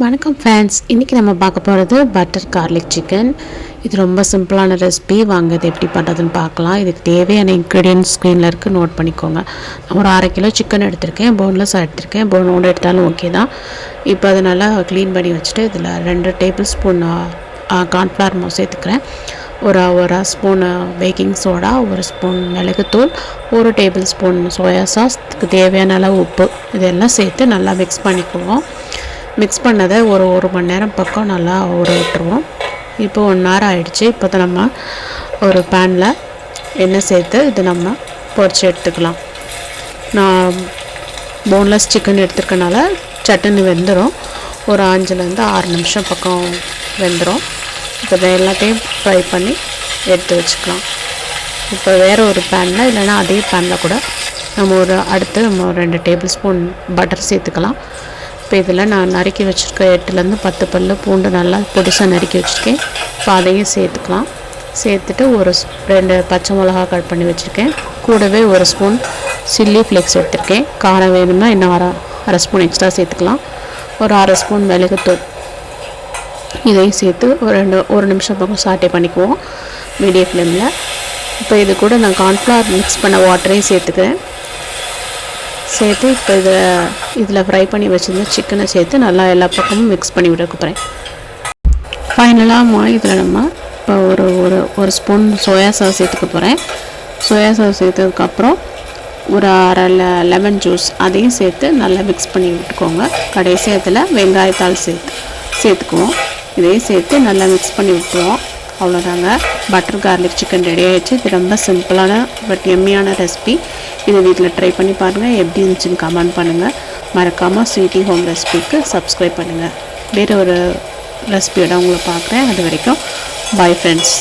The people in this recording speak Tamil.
வணக்கம் ஃப்ரெண்ட்ஸ், இன்றைக்கி நம்ம பார்க்க போகிறது பட்டர் கார்லிக் சிக்கன். இது ரொம்ப சிம்பிளான ரெசிபி. வாங்க இது எப்படி பண்ணுறதுன்னு பார்க்கலாம். இதுக்கு தேவையான இன்க்ரீடியன்ட்ஸ் ஸ்க்ரீனில் இருக்குது, நோட் பண்ணிக்கோங்க. நான் ஒரு 1/2 கிலோ சிக்கன் எடுத்திருக்கேன், போன்லெஸ் எடுத்திருக்கேன். போனோடு எடுத்தாலும் ஓகே தான். இப்போ அதை நல்லா க்ளீன் பண்ணி வச்சுட்டு இதில் 2 டேபிள் ஸ்பூன் கார்ன்ஃப்ளவர் மாவு சேர்த்துக்கிறேன். ஒரு ஸ்பூன் பேக்கிங் சோடா, 1 ஸ்பூன் மிளகுத்தூள், 1 டேபிள் ஸ்பூன் சோயா சாஸ், இதுக்கு தேவையான அளவு உப்பு, இதெல்லாம் சேர்த்து நல்லா மிக்ஸ் பண்ணிக்குவோம். மிக்ஸ் பண்ணதை ஒரு மணி நேரம் பக்கம் நல்லா ஊற விட்டுருவோம். இப்போ 1 நேரம் ஆகிடுச்சு. இப்போ தான் நம்ம ஒரு பேனில் எண்ணெய் சேர்த்து இது நம்ம பொரிச்சு எடுத்துக்கலாம். நான் போன்லெஸ் சிக்கன் எடுத்துருக்கனால சட்டுன்னு வெந்துடும். ஒரு 5லேருந்து 6 நிமிஷம் பக்கம் வெந்துடும். இப்போ இதை எல்லாத்தையும் ஃப்ரை பண்ணி எடுத்து வச்சுக்கலாம். இப்போ வேறு ஒரு பேனில் இல்லைன்னா அதே பேனில் கூட நம்ம அடுத்து 2 டேபிள் ஸ்பூன் பட்டர் சேர்த்துக்கலாம். இப்போ இதில் நான் நறுக்கி வச்சுருக்க 8லேருந்து 10 பல்லு பூண்டு நல்லா பொடிசாக நறுக்கி வச்சுருக்கேன். இப்போ அதையும் சேர்த்துக்கலாம். சேர்த்துட்டு 2 பச்சை மிளகா கட் பண்ணி வச்சுருக்கேன். கூடவே 1 ஸ்பூன் சில்லி ஃப்ளேக்ஸ் எடுத்திருக்கேன். காரம் வேணும்னா இன்னும் அரை ஸ்பூன் எக்ஸ்ட்ரா சேர்த்துக்கலாம். ஒரு 1/2 ஸ்பூன் மிளகுத்தூள், இதையும் சேர்த்து ஒரு நிமிஷம் பக்கம் சாட்டே பண்ணிக்குவோம் மீடியம் ஃப்ளேமில். இப்போ இது கூட நான் கார்ன்ஃப்ளவர் மிக்ஸ் பண்ண வாட்டரையும் சேர்த்துக்கிறேன். சேர்த்து இப்போ இதில் ஃப்ரை பண்ணி வச்சுருந்த சிக்கனை சேர்த்து நல்லா எல்லா பக்கமும் மிக்ஸ் பண்ணி விட போகிறேன். ஃபைனலாக இதில் நம்ம இப்போ ஒரு ஸ்பூன் சோயா சாஸ் சேர்த்துக்க போகிறேன். சோயா சாஸ் சேர்த்ததுக்கப்புறம் ஒரு அரை லெமன் ஜூஸ் அதையும் சேர்த்து நல்லா மிக்ஸ் பண்ணி விட்டுக்கோங்க. கடைசியாக இதில் வெங்காயத்தாள் சேர்த்துக்குவோம். இதையும் சேர்த்து நல்லா மிக்ஸ் பண்ணி விட்டுருவோம். அவ்வளோதாங்க, பட்டர் கார்லிக் சிக்கன் ரெடி ஆகிடுச்சு. இது ரொம்ப சிம்பிளான பட் எம்மியான ரெசிபி. இது வீட்டில் ட்ரை பண்ணி பாருங்கள். எப்படி இருந்துச்சுன்னு கமெண்ட் பண்ணுங்கள். மறக்காமல் ஸ்வீட்டி ஹோம் ரெசிபிக்கு சப்ஸ்கிரைப் பண்ணுங்கள். வேறு ஒரு ரெசிபியோட உங்களை பார்க்குறேன். அது வரைக்கும் பாய் ஃப்ரெண்ட்ஸ்.